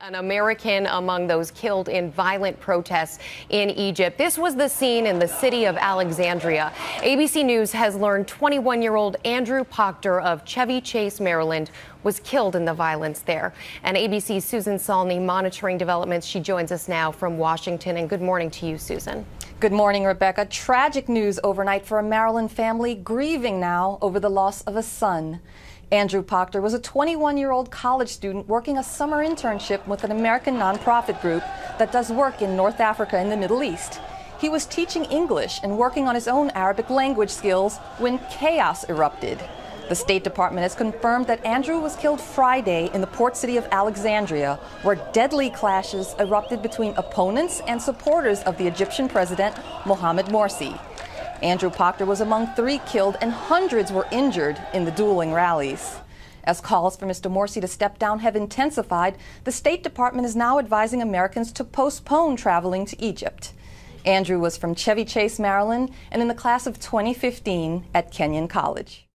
An American among those killed in violent protests in Egypt. This was the scene in the city of Alexandria. ABC News has learned 21-year-old Andrew Proctor of Chevy Chase, Maryland, was killed in the violence there. And ABC's Susan Salney monitoring developments. She joins us now from Washington. And good morning to you, Susan. Good morning, Rebecca. Tragic news overnight for a Maryland family grieving now over the loss of a son. Andrew Proctor was a 21-year-old college student working a summer internship with an American nonprofit group that does work in North Africa and the Middle East. He was teaching English and working on his own Arabic language skills when chaos erupted. The State Department has confirmed that Andrew was killed Friday in the port city of Alexandria, where deadly clashes erupted between opponents and supporters of the Egyptian president, Mohamed Morsi. Andrew Proctor was among 3 killed and hundreds were injured in the dueling rallies. As calls for Mr. Morsi to step down have intensified, the State Department is now advising Americans to postpone traveling to Egypt. Andrew was from Chevy Chase, Maryland, and in the class of 2015 at Kenyon College.